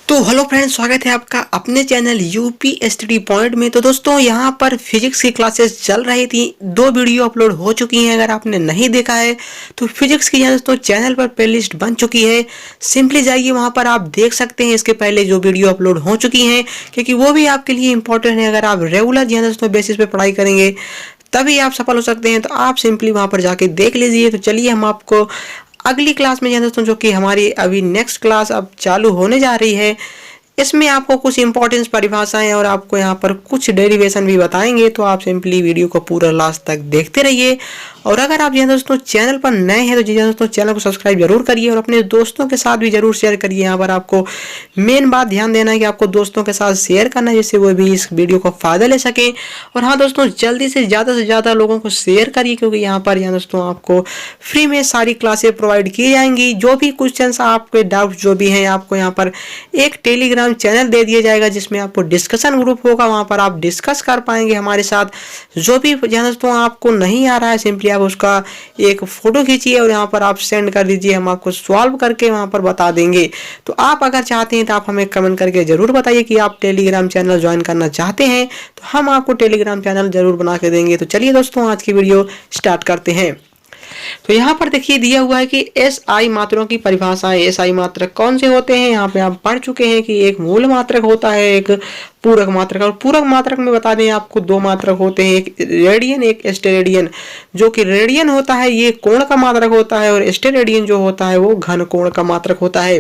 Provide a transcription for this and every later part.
तो hello friends, स्वागत है आपका अपने चैनल यूपी स्टडी पॉइंट में। तो दोस्तों, यहाँ पर फिजिक्स की क्लासेस चल रही थी, 2 वीडियो अपलोड हो चुकी हैं। अगर आपने नहीं देखा है तो फिजिक्स की दोस्तों चैनल पर प्लेलिस्ट बन चुकी है, सिंपली जाइए वहाँ पर आप देख सकते हैं इसके पहले जो वीडियो अपलोड हो चुकी हैं, क्योंकि वो भी आपके लिए इंपॉर्टेंट है। अगर आप रेगुलर दोस्तों बेसिस पे पढ़ाई करेंगे तभी आप सफल हो सकते हैं। तो आप सिंपली वहाँ पर जाके देख लीजिए। तो चलिए हम आपको अगली क्लास में दोस्तों, जो कि हमारी अभी नेक्स्ट क्लास अब चालू होने जा रही है, इसमें आपको कुछ इंपॉर्टेंट परिभाषाएं और आपको यहाँ पर कुछ डेरिवेशन भी बताएंगे। तो आप सिंपली वीडियो को पूरा लास्ट तक देखते रहिए। और अगर आप दोस्तों चैनल पर नए हैं तो दोस्तों चैनल को सब्सक्राइब जरूर करिए और अपने दोस्तों के साथ भी जरूर शेयर करिए। यहाँ पर आपको मेन बात ध्यान देना है कि आपको दोस्तों के साथ शेयर करना है, जिससे वो भी इस वीडियो को फायदा ले सके। और हाँ दोस्तों, जल्दी से ज़्यादा लोगों को शेयर करिए, क्योंकि यहाँ पर दोस्तों आपको फ्री में सारी क्लासें प्रोवाइड की जाएंगी। जो भी क्वेश्चन आपके डाउट जो भी हैं, आपको यहाँ पर एक टेलीग्राम चैनल दे दिया जाएगा जिसमें आपको डिस्कशन ग्रुप होगा। वहां पर आप डिस्कस कर पाएंगे हमारे साथ। जो भी दोस्तों आपको नहीं आ रहा है, सिंपली आप उसका एक फोटो खींचिए और यहाँ पर आप सेंड कर दीजिए, हम आपको सॉल्व करके वहां पर बता देंगे। तो आप अगर चाहते हैं तो आप हमें कमेंट करके जरूर बताइए कि आप टेलीग्राम चैनल ज्वाइन करना चाहते हैं, तो हम आपको टेलीग्राम चैनल जरूर बना के देंगे। तो चलिए दोस्तों, आज की वीडियो स्टार्ट करते हैं। तो यहाँ पर देखिए दिया हुआ है कि एस आई मात्राओं की परिभाषाएं। एस आई मात्रक कौन से होते हैं, यहाँ पे आप पढ़ चुके हैं कि एक मूल मात्रक होता है, एक पूरक मात्रक। और पूरक मात्रक में बता दें आपको 2 मात्रक होते हैं, एक रेडियन एक स्टेरेडियन। जो कि रेडियन होता है ये कोण का मात्रक होता है, और स्टेरेडियन जो होता है वो घन कोण का मात्रक होता है।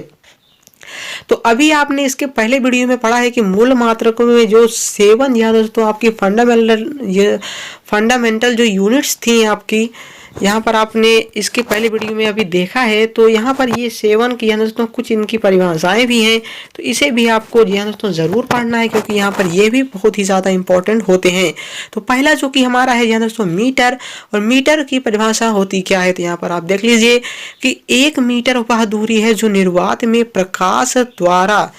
तो अभी आपने इसके पहले वीडियो में पढ़ा है कि मूल मात्रकों में जो 7 यहाँ दोस्तों आपकी फंडामेंटल जो यूनिट्स थी आपकी, यहाँ पर आपने इसके पहले वीडियो में अभी देखा है। तो यहाँ पर ये 7 की दोस्तों कुछ इनकी परिभाषाएं भी हैं, तो इसे भी आपको दोस्तों ज़रूर पढ़ना है, क्योंकि यहाँ पर ये भी बहुत ही ज़्यादा इंपॉर्टेंट होते हैं। तो पहला जो कि हमारा है दोस्तों मीटर, और मीटर की परिभाषा होती क्या है, तो यहाँ पर आप देख लीजिए कि 1 मीटर वह दूरी है जो निर्वात में प्रकाश द्वारा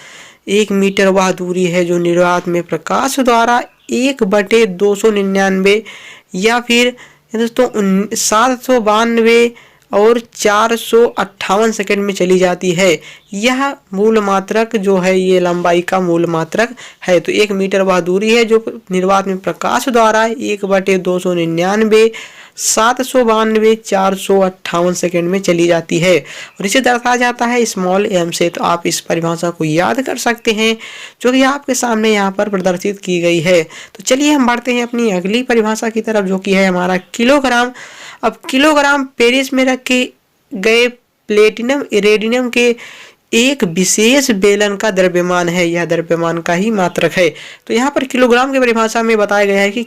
1 मीटर वह दूरी है जो निर्वात में प्रकाश द्वारा 1/299 या फिर दोस्तों 792 और 458 सेकंड में चली जाती है। यह मूल मात्रक जो है ये लंबाई का मूल मात्रक है। तो 1 मीटर वह दूरी है जो निर्वात में प्रकाश द्वारा 1/299 792 458 सेकंड में चली जाती है, और इसे दर्शाया जाता है स्मॉल एम से। तो आप इस परिभाषा को याद कर सकते हैं, जो कि आपके सामने यहाँ पर प्रदर्शित की गई है। तो चलिए हम बढ़ते हैं अपनी अगली परिभाषा की तरफ, जो कि है हमारा किलोग्राम। अब किलोग्राम पेरिस में रखे गए प्लेटिनम इरेडियम के एक विशेष बेलन का द्रव्यमान है, यह द्रव्यमान का ही मात्रक है। तो यहाँ पर किलोग्राम की परिभाषा में बताया गया है कि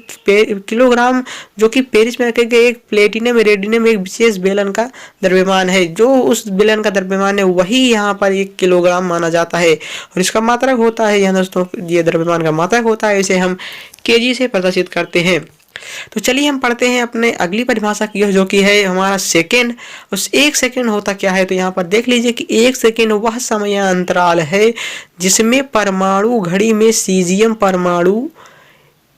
किलोग्राम जो कि पेरिस में रखे गए एक प्लेटिनम इरेडियम एक विशेष बेलन का द्रव्यमान है, जो उस बेलन का द्रव्यमान है वही यहाँ पर 1 किलोग्राम माना जाता है। और इसका मात्रक होता है यहाँ दोस्तों, ये द्रव्यमान का मात्रक होता है, इसे हम केजी से प्रदर्शित करते हैं। तो चलिए हम पढ़ते हैं अपने अगली परिभाषा की, जो कि है हमारा सेकेंड। उस 1 सेकेंड होता क्या है, तो यहाँ पर देख लीजिए कि 1 सेकेंड वह समय अंतराल है जिसमें परमाणु घड़ी में सीजियम परमाणु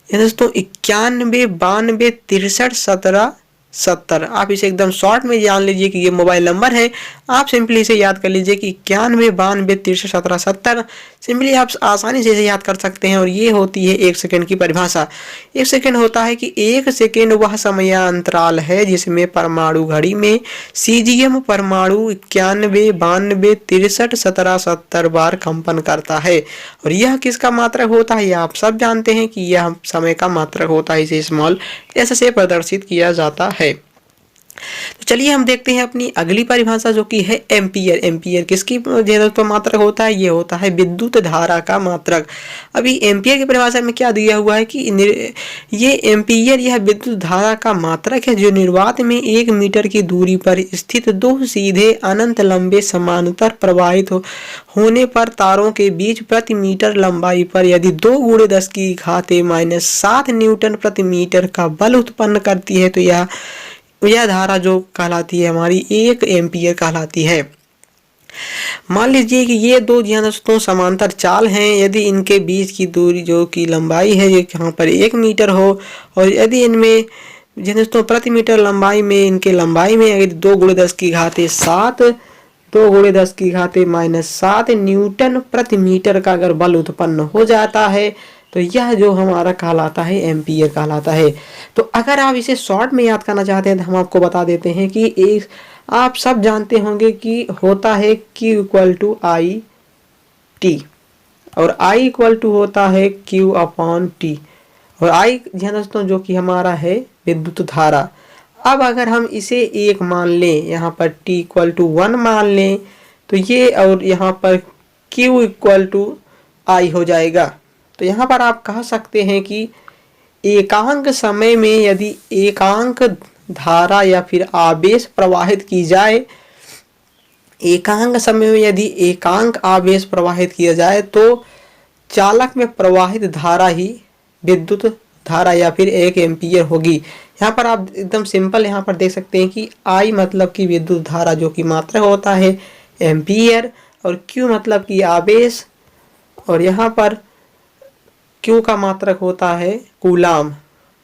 दोस्तों 91 92 63 17 70। आप इसे एकदम शॉर्ट में जान लीजिए कि ये मोबाइल नंबर है। आप सिंपली इसे याद कर लीजिए कि 91 92 63 17 70। सिंपली आप आसानी से इसे याद कर सकते हैं, और ये होती है 1 सेकेंड की परिभाषा। 1 सेकेंड होता है कि 1 सेकेंड वह समय अंतराल है जिसमें परमाणु घड़ी में सीजियम परमाणु 91 92 63 17 70 बार कंपन करता है। और यह किसका मात्रक होता है, यह आप सब जानते हैं कि यह समय का मात्रक होता है, इसे स्मॉल एस से प्रदर्शित किया जाता है। तो चलिए हम देखते हैं अपनी अगली परिभाषा, जो कि है एम्पियर। एम्पियर किसकी दोस्तों मात्रक होता है, ये होता है विद्युत धारा का मात्रक। अभी एम्पियर की परिभाषा में क्या दिया हुआ है कि ये एम्पियर यह विद्युत धारा का मात्रक है जो निर्वात में 1 मीटर की दूरी पर स्थित 2 सीधे अनंत लंबे समानांतर प्रवाहित होने पर तारों के बीच प्रति मीटर लंबाई पर यदि 2 × 10⁻⁷ न्यूटन प्रति मीटर का बल उत्पन्न करती है, तो यह धारा जो कहलाती है हमारी 1 एम्पियर कहलाती है। मान लीजिए कि ये 2 दोस्तों समांतर चाल हैं, यदि इनके बीच की दूरी जो कि लंबाई है यहाँ पर 1 मीटर हो, और यदि इनमें दोस्तों प्रति मीटर लंबाई में इनके लंबाई में यदि 2 × 10⁷ 2 × 10⁻⁷ न्यूटन प्रति मीटर का अगर बल उत्पन्न हो जाता है तो यह जो हमारा कहलाता है एम्पियर कहलाता है। तो अगर आप इसे शॉर्ट में याद करना चाहते हैं तो हम आपको बता देते हैं कि एक आप सब जानते होंगे कि होता है Q = I T और I = होता है Q/T और I ध्यान दोस्तों जो कि हमारा है विद्युत धारा। अब अगर हम इसे एक मान लें, यहाँ पर T = 1 मान लें तो ये और यहाँ पर Q = I हो जाएगा। तो यहाँ पर आप कह सकते हैं कि एकांक समय में यदि एकांक धारा या फिर आवेश प्रवाहित की जाए, एकांक समय में यदि एकांक आवेश प्रवाहित किया जाए तो चालक में प्रवाहित धारा ही विद्युत धारा या फिर 1 एम्पियर होगी। यहाँ पर आप एकदम सिंपल यहाँ पर देख सकते हैं कि I मतलब कि विद्युत धारा जो कि मात्रक होता है एम्पियर और Q मतलब कि आवेश और यहाँ पर Q का मात्रक होता है कूलाम,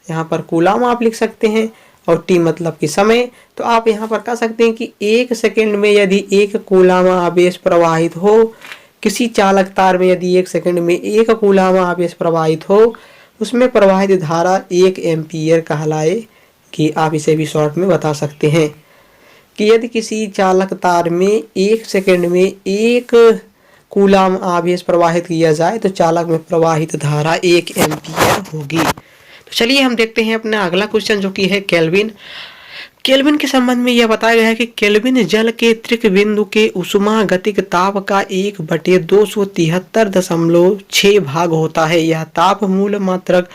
यहाँ पर कूलाम आप लिख सकते हैं और T मतलब कि समय। तो आप यहाँ पर कह सकते हैं कि 1 सेकंड में यदि 1 कूलाम आवेश प्रवाहित हो, किसी चालक तार में यदि 1 सेकंड में 1 कूलाम आवेश प्रवाहित हो, उसमें प्रवाहित धारा 1 एम्पियर कहलाए कि आप इसे भी शॉर्ट में बता सकते हैं कि यदि किसी चालक तार में 1 सेकंड में 1 कूलाम आवेश प्रवाहित किया जाए तो चालक में प्रवाहित धारा 1 एम्पियर होगी। तो चलिए हम देखते हैं अपना अगला क्वेश्चन जो कि है केल्विन। केल्विन के संबंध में यह बताया गया है कि केल्विन जल के त्रिक बिंदु के उष्मागतिक ताप का 1/273.6 भाग होता है। यह ताप मूल मात्रक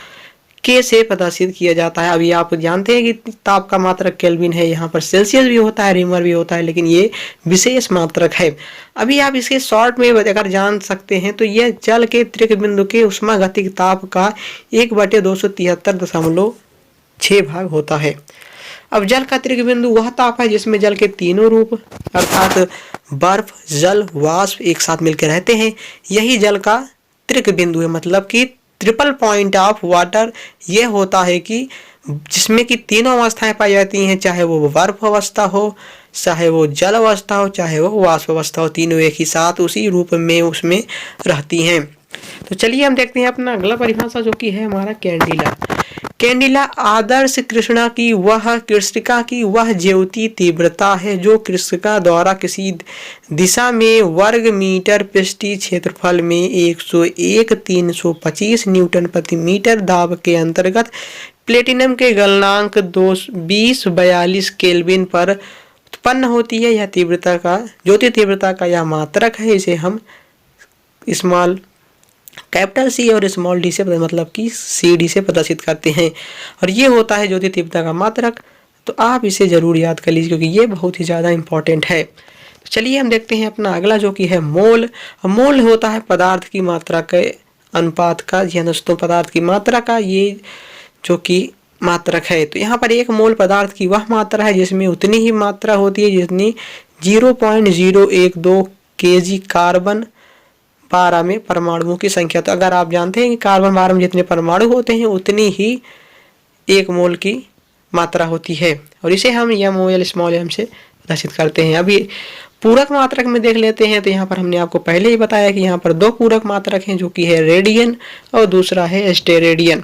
के से प्रदर्शित किया जाता है। अभी आप जानते हैं कि ताप का मात्रक केल्विन है, यहाँ पर सेल्सियस भी होता है, रेमर भी होता है, लेकिन ये विशेष मात्रक है। अभी आप इसके शॉर्ट में अगर जान सकते हैं तो यह जल के त्रिक बिंदु के उष्मागतिक ताप का 1/273.6 भाग होता है। अब जल का त्रिक बिंदु वह ताप है जिसमें जल के तीनों रूप अर्थात बर्फ, जल, वाष्प एक साथ मिलकर रहते हैं, यही जल का त्रिक बिंदु है। मतलब कि ट्रिपल पॉइंट ऑफ वाटर ये होता है कि जिसमें कि तीनों अवस्थाएं पाई जाती हैं, चाहे वो बर्फ अवस्था हो, चाहे वो जल अवस्था हो, चाहे वो वाष्प अवस्था हो, तीनों एक ही साथ उसी रूप में उसमें रहती हैं। तो चलिए हम देखते हैं अपना अगला परिभाषा जो कि है हमारा कैंडिला। कैंडिला आदर्श कृष्णा की वह ज्योति तीव्रता है जो कृष्णिका द्वारा किसी दिशा में वर्ग मीटर पृष्ठीय क्षेत्रफल में 101,325 न्यूटन प्रति मीटर दाब के अंतर्गत प्लेटिनम के गलनांक 2042 केल्विन पर उत्पन्न होती है। यह तीव्रता का ज्योति तीव्रता का यह मात्रक है। इसे हम स्मॉल कैपिटल C और स्मॉल d से मतलब कि CD से प्रदर्शित करते हैं और ये होता है ज्योति तीव्रता का मात्रक। तो आप इसे जरूर याद कर लीजिए क्योंकि ये बहुत ही ज़्यादा इंपॉर्टेंट है। तो चलिए हम देखते हैं अपना अगला जो कि है मोल। मोल होता है पदार्थ की मात्रा के अनुपात का, या दोस्तों पदार्थ की मात्रा का ये जो कि मात्रक है। तो यहाँ पर 1 मोल पदार्थ की वह मात्रा है जिसमें उतनी ही मात्रा होती है जितनी 0.012 kg कार्बन 12 में परमाणुओं की संख्या। तो अगर आप जानते हैं कि कार्बन 12 में जितने परमाणु होते हैं उतनी ही 1 मोल की मात्रा होती है और इसे हम MOL स्मॉल m से प्रदर्शित करते हैं। अभी पूरक मात्रक में देख लेते हैं। तो यहाँ पर हमने आपको पहले ही बताया कि यहाँ पर 2 पूरक मात्रक हैं जो कि है रेडियन और दूसरा है स्टेरेडियन।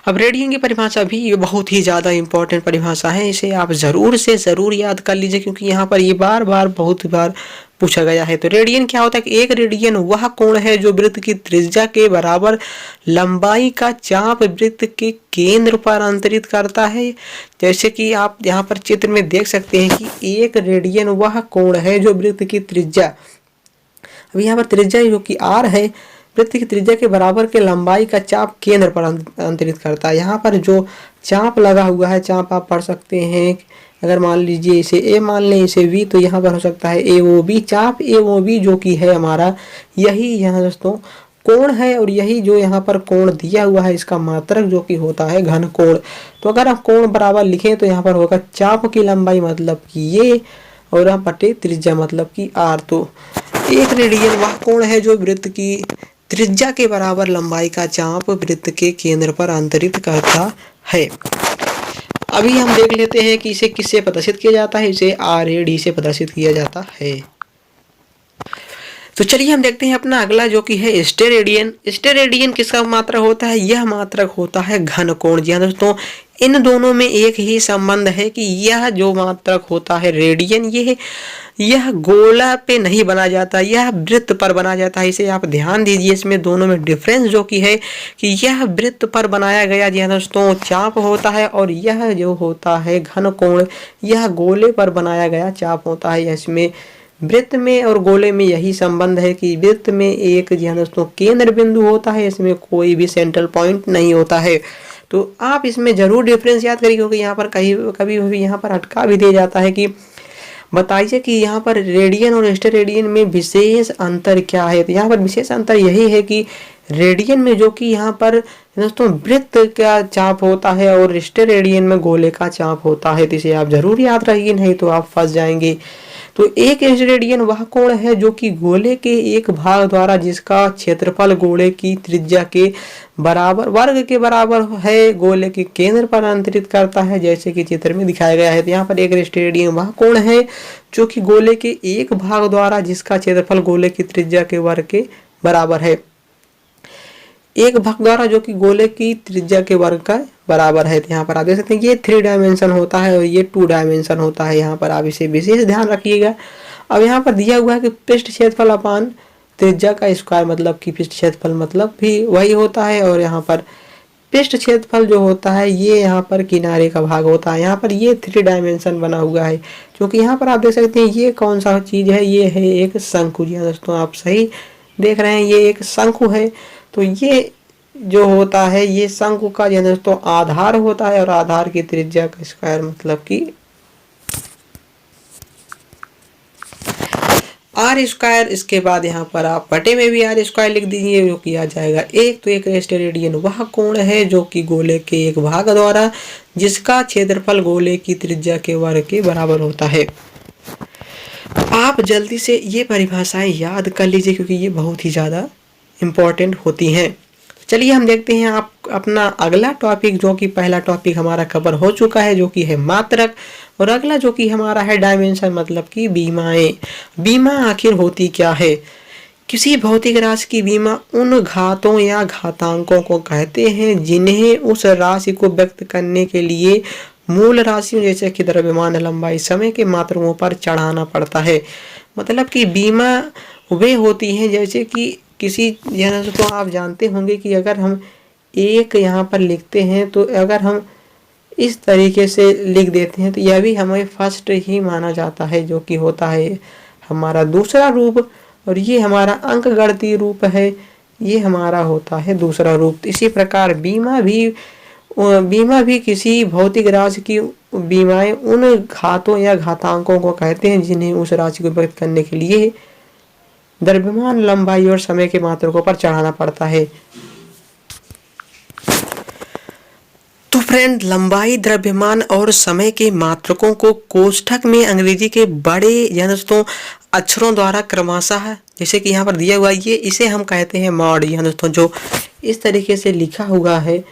अब रेडियन की परिभाषा भी ये बहुत ही ज़्यादा इंपॉर्टेंट परिभाषा है, इसे आप ज़रूर से ज़रूर याद कर लीजिए क्योंकि यहाँ पर ये बहुत बार पूछा गया है। तो रेडियन क्या होता है कि 1 रेडियन वह कोण है जो वृत्त की त्रिज्या के बराबर लंबाई का चाप वृत्त के केंद्र पर अंतरित करता है। जैसे कि आप यहाँ पर चित्र में देख सकते हैं कि 1 रेडियन वह कोण है जो वृत्त की त्रिज्या, अभी यहाँ पर त्रिज्या जो कि r है, वृत्त की त्रिज्या के बराबर के लंबाई का चाप केंद्र पर अंतरित करता है। यहाँ पर जो चाप लगा हुआ है, चाप आप पढ़ सकते हैं, अगर मान लीजिए इसे A मान लें, इसे V, तो यहाँ पर हो सकता है AOB। चाप AOB जो कि है हमारा यही यहाँ दोस्तों कोण है और यही जो यहाँ पर कोण दिया हुआ है इसका मात्रक जो कि होता है घन कोण। तो अगर आप कोण बराबर लिखें तो यहाँ पर होगा चाप की लंबाई मतलब कि ये और यहाँ बटे त्रिज्या मतलब कि r। तो 1 रेडियन वह कोण है जो वृत्त की त्रिज्या के बराबर लंबाई का चाप वृत्त के केंद्र पर अंतरित करता है। अभी हम देख लेते हैं कि इसे किससे प्रदर्शित किया जाता है। इसे RAD से प्रदर्शित किया जाता है। तो चलिए हम देखते हैं अपना अगला जो कि है स्टेरेडियन। स्टेरेडियन किसका मात्रक होता है? यह मात्रक होता है घन कोण। जी हाँ दोस्तों, इन दोनों में एक ही संबंध है कि यह जो मात्रक होता है रेडियन, यह गोला पे नहीं बना जाता, यह वृत्त पर बना जाता है। इसे आप ध्यान दीजिए, इसमें दोनों में डिफरेंस जो कि है कि यह वृत्त पर बनाया गया जी हाँ दोस्तों चाप होता है, और यह जो होता है घन कोण, यह गोले पर बनाया गया चाप होता है। इसमें वृत्त में और गोले में यही संबंध है कि वृत्त में एक जी हाँ दोस्तों केंद्र बिंदु होता है, इसमें कोई भी सेंट्रल पॉइंट नहीं होता है। तो आप इसमें जरूर डिफरेंस याद करिए, क्योंकि यहाँ पर कभी भी यहाँ पर अटका भी दिया जाता है कि बताइए कि यहाँ पर रेडियन और स्टेरेडियन में विशेष अंतर क्या है। तो यहाँ पर विशेष अंतर यही है कि रेडियन में जो कि यहाँ पर दोस्तों वृत्त का चाप होता है और स्टेरेडियन में गोले का चाप होता है। तो इसे आप जरूर याद रखिए, नहीं तो आप फंस जाएंगे। तो एक स्टेरेडियन वह कोण है जो कि गोले के एक भाग द्वारा, जिसका क्षेत्रफल गोले की त्रिज्या के बराबर वर्ग के बराबर है, गोले के केंद्र पर अंतरित करता है, जैसे कि चित्र में दिखाया गया है। तो यहाँ पर एक स्टेरेडियन वह कोण है जो कि गोले के एक भाग द्वारा, जिसका क्षेत्रफल गोले की त्रिज्या के वर्ग के बराबर है, एक भाग द्वारा जो कि गोले की त्रिज्या के वर्ग का बराबर है। तो यहाँ पर आप देख सकते हैं ये 3 डायमेंशन होता है और ये 2 डायमेंशन होता है। यहाँ पर आप इसे विशेष ध्यान रखिएगा। अब यहाँ पर दिया हुआ है कि पृष्ठ क्षेत्रफल अपान त्रिज्या का स्क्वायर, मतलब कि पृष्ठ क्षेत्रफल मतलब भी वही होता है, और यहाँ पर पृष्ठ क्षेत्रफल जो होता है ये यहाँ पर किनारे का भाग होता है। यहाँ पर ये 3 डायमेंशन बना हुआ है, क्योंकि यहाँ पर आप देख सकते हैं ये कौन सा चीज़ है, ये है एक शंकु। जी दोस्तों, आप सही देख रहे हैं, ये एक शंकु है। तो ये जो होता है ये शंकु का जो दोस्तों आधार होता है, और आधार की त्रिज्या का स्क्वायर मतलब कि आर स्क्वायर। इसके बाद यहाँ पर आप बटे में भी आर स्क्वायर लिख दीजिए, जो कि आ जाएगा एक। तो एक स्टेरेडियन वह कोण है जो कि गोले के एक भाग द्वारा, जिसका क्षेत्रफल गोले की त्रिज्या के वर्ग के बराबर होता है। आप जल्दी से ये परिभाषाएं याद कर लीजिए, क्योंकि ये बहुत ही ज़्यादा इम्पोर्टेंट होती हैं। चलिए हम देखते हैं आप अपना अगला टॉपिक, जो कि पहला टॉपिक हमारा कवर हो चुका है, जो कि है मात्रक, और अगला जो कि हमारा है डायमेंशन, मतलब कि बीमाएं। बीमा आखिर होती क्या है? किसी भौतिक राशि की बीमा उन घातों या घातांकों को कहते हैं जिन्हें उस राशि को व्यक्त करने के लिए मूल राशियों जैसे कि द्रव्यमान, लंबाई, समय के मात्रकों पर चढ़ाना पड़ता है। मतलब कि बीमा वे होती हैं जैसे कि किसी, तो आप जानते होंगे कि अगर हम एक यहाँ पर लिखते हैं, तो अगर हम इस तरीके से लिख देते हैं तो यह भी हमें फर्स्ट ही माना जाता है, जो कि होता है हमारा दूसरा रूप, और ये हमारा अंकगणितीय रूप है, ये हमारा होता है दूसरा रूप। इसी प्रकार बीमा भी किसी भौतिक राशि की बीमाएं उन घातों या घातांकों को कहते हैं जिन्हें उस राशि को व्यक्त करने के लिए द्रव्यमान, लंबाई और समय के मात्रकों पर चढ़ाना पड़ता है। तो फ्रेंड, लंबाई, द्रव्यमान और समय के मात्रकों को कोष्ठक में अंग्रेजी के बड़े या दोस्तों अक्षरों द्वारा क्रमशः, जैसे कि यहाँ पर दिया हुआ ये, इसे हम कहते हैं मॉड। या दोस्तों जो इस तरीके से लिखा हुआ है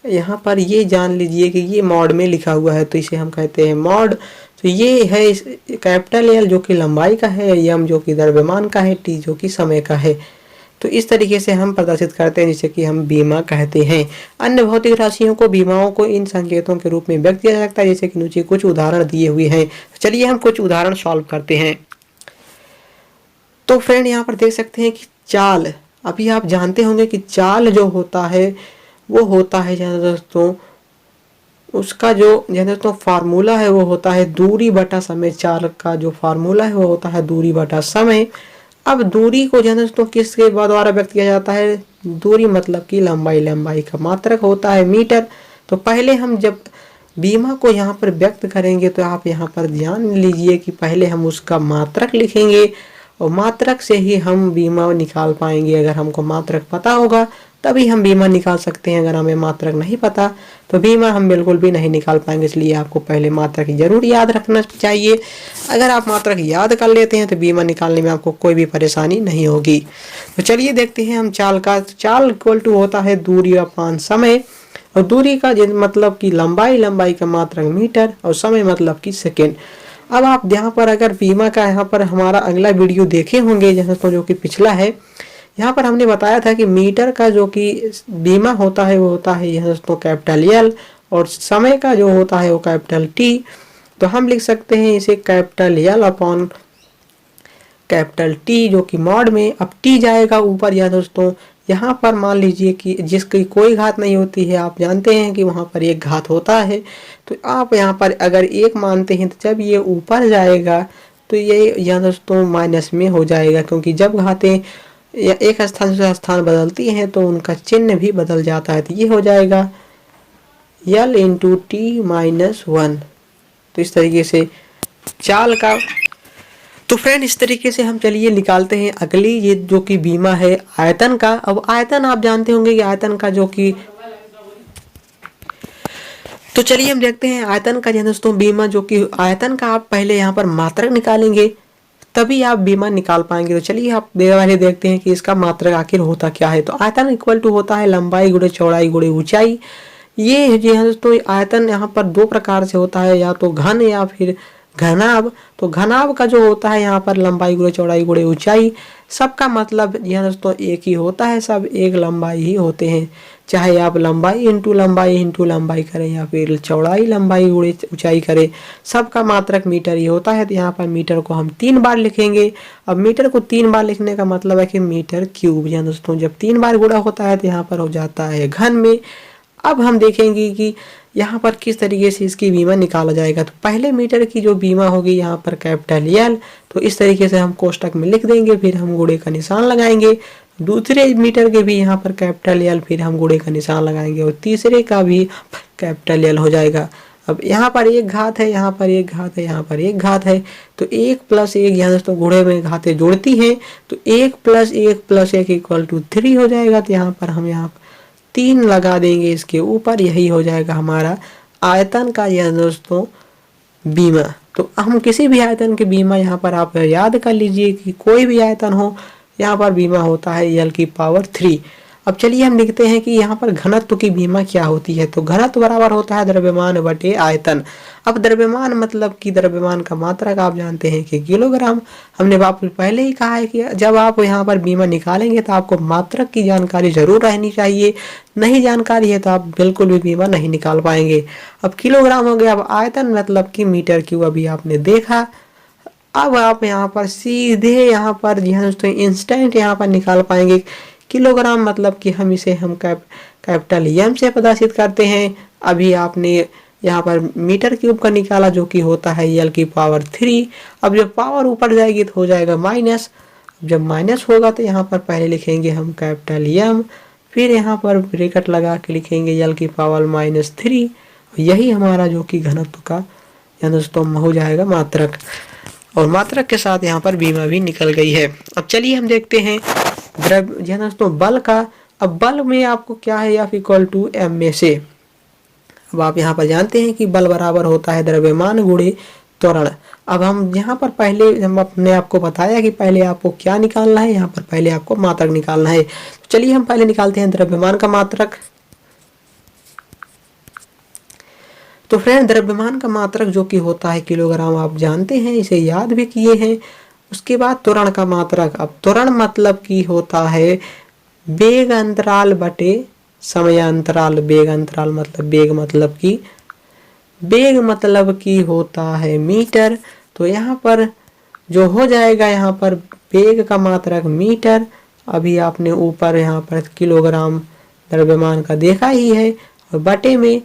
यहाँ पर, ये जान लीजिए कि ये मॉड में लिखा हुआ है, तो इसे हम कहते हैं मॉड। तो ये है कैपिटल एल जो कि लंबाई का है, एम जो कि द्रव्यमान का है, टी जो कि समय का है। तो इस तरीके से हम प्रदर्शित करते हैं, जिसे कि हम बीमा कहते हैं। अन्य भौतिक राशियों को, बीमाओं को इन संकेतों के रूप में व्यक्त किया जा सकता है, जैसे कि नीचे कुछ उदाहरण दिए हुए हैं। चलिए हम कुछ उदाहरण सॉल्व करते हैं। तो फ्रेंड यहाँ पर देख सकते हैं कि चाल, अभी आप जानते होंगे कि चाल जो होता है वो होता है दोस्तों, उसका जो दोस्तों फार्मूला है वो होता है दूरी बटा समय। चाल का जो फार्मूला है वो होता है दूरी बटा समय। अब दूरी को दोस्तों किसके द्वारा व्यक्त किया जाता है? दूरी मतलब कि लंबाई, लंबाई का मात्रक होता है मीटर। तो पहले हम जब बीमा को यहाँ पर व्यक्त करेंगे, तो आप यहाँ पर ध्यान लीजिए कि पहले हम उसका मात्रक लिखेंगे, और मात्रक से ही हम बीमा निकाल पाएंगे। अगर हमको मात्रक पता होगा तभी हम बीमा निकाल सकते हैं, अगर हमें मात्रक नहीं पता तो बीमा हम बिल्कुल भी नहीं निकाल पाएंगे। इसलिए आपको पहले मात्रक जरूर याद रखना चाहिए। अगर आप मात्रक याद कर लेते हैं तो बीमा निकालने में आपको कोई भी परेशानी नहीं होगी। तो चलिए देखते हैं हम चाल का। चाल इक्वल टू होता है दूरी अपान समय। और दूरी का मतलब कि लंबाई का मात्रक मीटर और समय मतलब कि सेकेंड। अब आप यहाँ पर अगर बीमा का यहाँ पर हमारा अगला वीडियो देखे होंगे जैसे तो जो कि पिछला है, यहाँ पर हमने बताया था कि मीटर का जो कि बीमा होता है वो होता है यह दोस्तों कैपिटल एल, और समय का जो होता है वो कैपिटल टी। तो हम लिख सकते हैं इसे capital L upon capital T, जो कि मॉड में अब टी जाएगा ऊपर। या दोस्तों यहाँ पर मान लीजिए कि जिसकी कोई घात नहीं होती है, आप जानते हैं कि वहाँ पर एक घात होता है, तो आप यहाँ पर अगर एक मानते हैं तो जब ये ऊपर जाएगा तो ये यहाँ दोस्तों माइनस में हो जाएगा, क्योंकि जब घातें या एक स्थान से स्थान बदलती हैं तो उनका चिन्ह भी बदल जाता है। तो ये हो जाएगा यल इंटू टी माइनस वन। तो इस तरीके से चाल का, तो फ्रेंड इस तरीके से हम चलिए निकालते हैं अगली ये जो कि बीमा है आयतन का। अब आयतन आप जानते होंगे कि आयतन का जो कि, तो चलिए हम देखते हैं आयतन का दोस्तों बीमा जो कि आयतन का आप पहले यहाँ पर मात्रक निकालेंगे तभी आप बीमा निकाल पाएंगे। तो चलिए आप पहले देखते हैं कि इसका मात्रक आखिर होता क्या है। तो आयतन इक्वल टू होता है लंबाई गुणे चौड़ाई गुणे ऊंचाई। ये जी हाँ दोस्तों आयतन यहाँ पर दो प्रकार से होता है, या तो घन या फिर घनाभ। तो घनाभ का जो होता है यहाँ पर लंबाई गुणे चौड़ाई गुणे ऊंचाई, सबका मतलब यहाँ दोस्तों एक ही होता है, सब एक लंबाई ही होते हैं। चाहे आप लंबाई इंटू लंबाई करें या फिर चौड़ाई लंबाई गुणे ऊंचाई करें, सबका मात्रक मीटर ही होता है। तो यहाँ पर मीटर को हम 3 बार लिखेंगे। अब मीटर को 3 बार लिखने का मतलब है कि मीटर क्यूब। यहाँ दोस्तों जब 3 बार गुणा होता है तो यहाँ पर हो जाता है घन में। अब हम देखेंगे कि यहाँ पर किस तरीके से इसकी बीमा निकाला जाएगा। तो पहले मीटर की जो बीमा होगी यहाँ पर कैपिटल एल, तो इस तरीके से हम कोष्टक में लिख देंगे, फिर हम गुणे का निशान लगाएंगे। दूसरे मीटर के भी यहाँ पर कैपिटल एल, फिर हम गुणे का निशान लगाएंगे, और तीसरे का भी कैपिटल एल हो जाएगा। अब यहाँ पर एक घात है, यहाँ पर एक घात है, यहाँ पर एक घात है, तो 1 + 1 यहाँ दोस्तों गुणे में घातें जोड़ती हैं, तो 1 + 1 + 1 = 3 हो जाएगा। तो यहाँ पर हम यहाँ 3 लगा देंगे इसके ऊपर, यही हो जाएगा हमारा आयतन का यह दोस्तों बीमा। तो हम किसी भी आयतन के बीमा यहाँ पर आप याद कर लीजिए कि कोई भी आयतन हो यहाँ पर बीमा होता है L⁻3। अब चलिए हम लिखते हैं कि यहाँ पर घनत्व की बीमा क्या होती है। तो घनत्व बराबर होता है द्रव्यमान बटे आयतन। अब द्रव्यमान मतलब कि द्रव्यमान का मात्रक आप जानते हैं कि किलोग्राम। हमने आपको पहले ही कहा है कि जब आप यहाँ पर बीमा निकालेंगे तो आपको मात्रक की जानकारी जरूर रहनी चाहिए, नहीं जानकारी है तो आप बिल्कुल भी बीमा नहीं निकाल पाएंगे। अब किलोग्राम हो गया। अब आयतन मतलब कि मीटर क्यूब अभी आपने देखा। अब आप यहाँ पर सीधे यहाँ पर दोस्तों इंस्टेंट यहाँ पर निकाल पाएंगे किलोग्राम, मतलब कि हम इसे कैपिटल एम से प्रदर्शित करते हैं। अभी आपने यहाँ पर मीटर क्यूब का निकाला जो कि होता है L⁻3। अब जब पावर ऊपर जाएगी तो हो जाएगा माइनस। जब माइनस होगा तो यहाँ पर पहले लिखेंगे हम कैपिटल एम, फिर यहाँ पर ब्रैकेट लगा के लिखेंगे L⁻3। यही हमारा जो कि घनत्व का यहाँ दोस्तों हो जाएगा मात्रक, और मात्रक के साथ यहाँ पर बीमा भी निकल गई है। अब चलिए हम देखते हैं द्रव्य दोस्तों बल का। अब बल में आपको क्या है, F = m में से। अब आप यहाँ पर जानते हैं कि बल बराबर होता है द्रव्यमान गुणे त्वरण। अब हम यहाँ पर पहले हमने आपको बताया कि पहले आपको क्या निकालना है, यहाँ पर पहले आपको मात्रक निकालना है। तो चलिए हम पहले निकालते हैं द्रव्यमान का मात्रक। तो फ्रेंड द्रव्यमान का मात्रक जो कि होता है किलोग्राम, आप जानते हैं, इसे याद भी किए हैं। उसके बाद त्वरण का मात्रक। अब त्वरण मतलब कि होता है वेग अंतराल बटे समय अंतराल। वेग अंतराल मतलब वेग मतलब कि होता है मीटर। तो यहाँ पर जो हो जाएगा यहाँ पर वेग का मात्रक मीटर। अभी आपने ऊपर यहाँ पर किलोग्राम द्रव्यमान का देखा ही है, और बटे में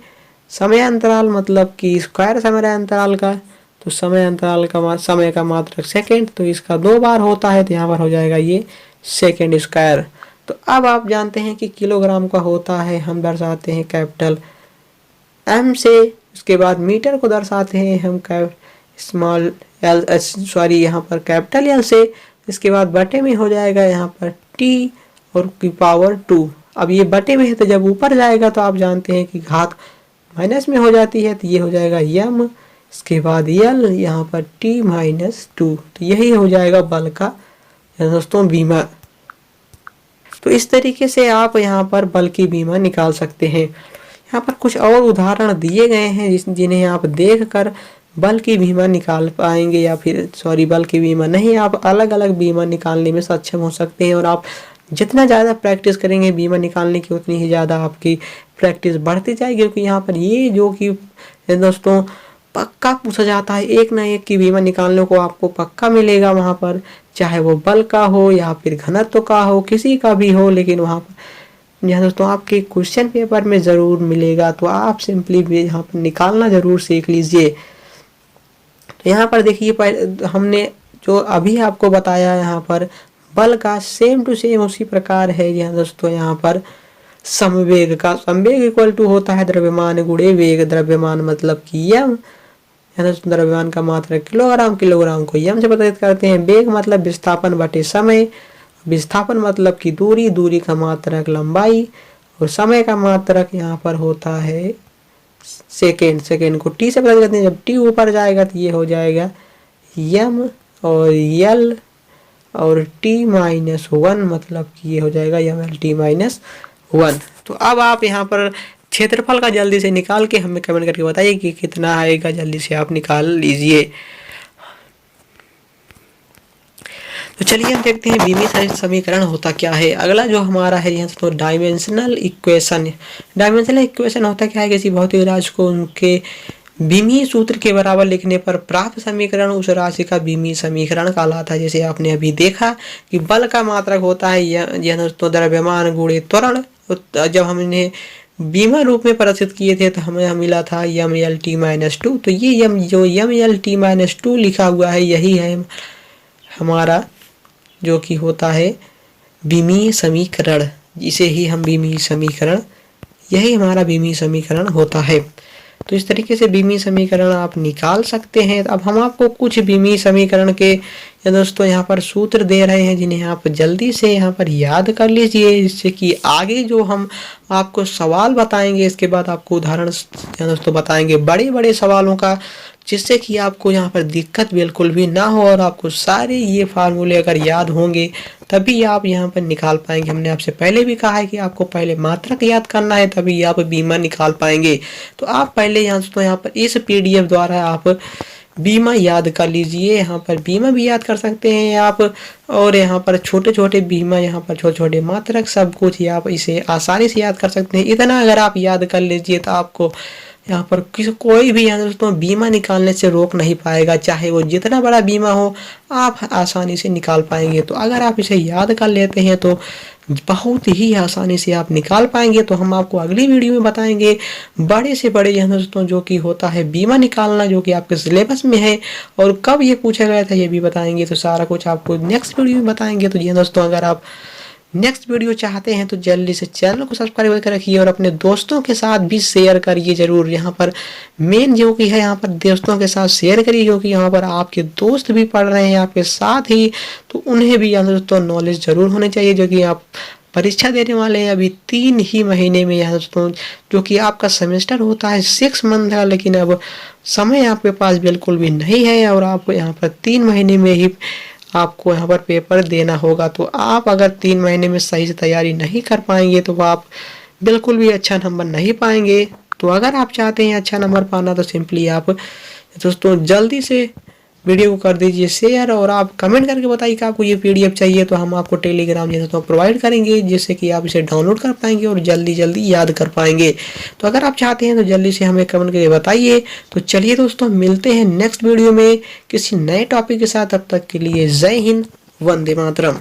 समय अंतराल मतलब कि स्क्वायर समय अंतराल का। तो समय अंतराल का समय का मात्रक सेकंड, तो इसका 2 बार होता है, तो यहाँ पर हो जाएगा ये सेकंड स्क्वायर। तो अब आप जानते हैं कि किलोग्राम का होता है, हम दर्शाते हैं कैपिटल एम से। उसके बाद मीटर को दर्शाते हैं हम स्मॉल एल, यहाँ पर कैपिटल एल से। इसके बाद बटे में हो जाएगा यहाँ पर टी और की पावर 2। अब ये बटे में है तो जब ऊपर जाएगा तो आप जानते हैं कि घात माइनस में हो जाती है, तो ये हो जाएगा यम, इसके बाद यल, यहाँ पर t-2। तो यही हो जाएगा बल का दोस्तों बीमा। तो इस तरीके से आप यहाँ पर बल की बीमा निकाल सकते हैं। यहाँ पर कुछ और उदाहरण दिए गए हैं जिन्हें आप देखकर बल की बीमा निकाल पाएंगे, या फिर सॉरी बल की बीमा नहीं, आप अलग अलग बीमा निकालने में सक्षम हो सकते हैं। और आप जितना ज़्यादा प्रैक्टिस करेंगे बीमा निकालने की, उतनी ही ज़्यादा आपकी प्रैक्टिस बढ़ती जाएगी। क्योंकि यहाँ पर ये जो कि दोस्तों पक्का पूछा जाता है, एक ना एक की बीमा निकालने को आपको पक्का मिलेगा वहाँ पर, चाहे वो बल का हो या फिर घनत्व का हो, किसी का भी हो, लेकिन वहाँ पर यहाँ दोस्तों आपके क्वेश्चन पेपर में ज़रूर मिलेगा। तो आप सिंपली भी यहाँ पर निकालना ज़रूर सीख लीजिए। तो यहाँ पर देखिए हमने जो अभी आपको बताया यहाँ पर बल का सेम टू सेम उसी प्रकार है। यहाँ दोस्तों यहाँ पर समवेग का, समवेग इक्वल टू होता है द्रव्यमान गुणे वेग। द्रव्यमान मतलब कि यम, दोस्तों द्रव्यमान का मात्रक किलोग्राम, किलोग्राम को यम से प्रतिनिधित करते हैं। वेग मतलब विस्थापन बटे समय, विस्थापन मतलब कि दूरी, दूरी का मात्रक लंबाई, और समय का मात्रक यहाँ पर होता है सेकेंड। सेकेंड को टी से प्रतिनिधित करते हैं। जब टी ऊपर जाएगा तो ये हो जाएगा यम और यल, और t-1 मतलब कि ये हो जाएगा यम एल t-1। तो अब आप यहाँ पर क्षेत्रफल का जल्दी से निकाल के हमें कमेंट करके बताइए कि कितना आएगा, जल्दी से आप निकाल लीजिए। तो चलिए हम देखते हैं बीमीय समीकरण होता क्या है। अगला जो हमारा है यहाँ तो डायमेंशनल इक्वेशन। डायमेंशनल इक्वेशन होता क्या है, किसी भौतिक राशि को उनके बीमीय सूत्र के बराबर लिखने पर प्राप्त समीकरण उस राशि का बीमीय समीकरण कहलाता है। जैसे आपने अभी देखा कि बल का मात्रक होता है यह दोस्तों द्रव्यमान गुणे त्वरण। जब हमने बीमा रूप में प्रदर्शित किए थे तो हमें मिला था यम एल t-2। तो ये यम एल t-2 लिखा हुआ है, यही है हमारा जो कि होता है बीमीय समीकरण। इसे ही हम बीमीय समीकरण, यही हमारा बीमीय समीकरण होता है। तो इस तरीके से बीमीय समीकरण आप निकाल सकते हैं। अब हम आपको कुछ बीमीय समीकरण के दोस्तों यहाँ पर सूत्र दे रहे हैं, जिन्हें आप जल्दी से यहाँ पर याद कर लीजिए, जिससे कि आगे जो हम आपको सवाल बताएंगे, इसके बाद आपको उदाहरण दोस्तों बताएंगे बड़े बड़े सवालों का, जिससे कि आपको यहाँ पर दिक्कत बिल्कुल भी ना हो, और आपको सारे ये फार्मूले अगर याद होंगे तभी आप यहाँ पर निकाल पाएंगे। हमने आपसे पहले भी कहा है कि आपको पहले मात्रक याद करना है, तभी आप बीमा निकाल पाएंगे। तो आप पहले यहाँ पर इस PDF द्वारा आप बीमा याद कर लीजिए। यहाँ पर बीमा भी याद कर सकते हैं आप, और यहाँ पर छोटे छोटे बीमा, यहाँ पर छोटे छोटे मात्रक, सब कुछ आप इसे आसानी से याद कर सकते हैं। इतना अगर आप याद कर लीजिए तो आपको यहाँ पर कोई भी यहाँ दोस्तों बीमा निकालने से रोक नहीं पाएगा, चाहे वो जितना बड़ा बीमा हो, आप आसानी से निकाल पाएंगे। तो अगर आप इसे याद कर लेते हैं तो बहुत ही आसानी से आप निकाल पाएंगे। तो हम आपको अगली वीडियो में बताएंगे बड़े से बड़े यहाँ दोस्तों जो कि होता है बीमा निकालना, जो कि आपके सिलेबस में है, और कब ये पूछा गया था ये भी बताएंगे। तो सारा कुछ आपको नेक्स्ट वीडियो में बताएंगे। तो ये दोस्तों अगर आप नेक्स्ट वीडियो चाहते हैं तो जल्दी से चैनल को सब्सक्राइब कर रखिए, और अपने दोस्तों के साथ भी शेयर करिए जरूर। यहाँ पर मेन जो कि है, यहाँ पर दोस्तों के साथ शेयर करिए, क्योंकि यहाँ पर आपके दोस्त भी पढ़ रहे हैं आपके साथ ही, तो उन्हें भी यहाँ दोस्तों नॉलेज जरूर होनी चाहिए। जो कि आप परीक्षा देने वाले हैं अभी 3 ही महीने में यहाँ दोस्तों, जो कि आपका सेमेस्टर होता है 6 मंथ का, लेकिन अब समय आपके पास बिल्कुल भी नहीं है, और आपको यहाँ पर 3 महीने में ही आपको यहाँ पर पेपर देना होगा। तो आप अगर 3 महीने में सही से तैयारी नहीं कर पाएंगे तो आप बिल्कुल भी अच्छा नंबर नहीं पाएंगे। तो अगर आप चाहते हैं अच्छा नंबर पाना तो सिंपली आप दोस्तों जल्दी से वीडियो को कर दीजिए शेयर, और आप कमेंट करके बताइए कि आपको ये PDF चाहिए, तो हम आपको टेलीग्राम जैसे तो प्रोवाइड करेंगे, जिससे कि आप इसे डाउनलोड कर पाएंगे और जल्दी जल्दी याद कर पाएंगे। तो अगर आप चाहते हैं तो जल्दी से हमें कमेंट करके बताइए। तो चलिए दोस्तों मिलते हैं नेक्स्ट वीडियो में किसी नए टॉपिक के साथ। तब तक के लिए जय हिंद, वंदे मातरम।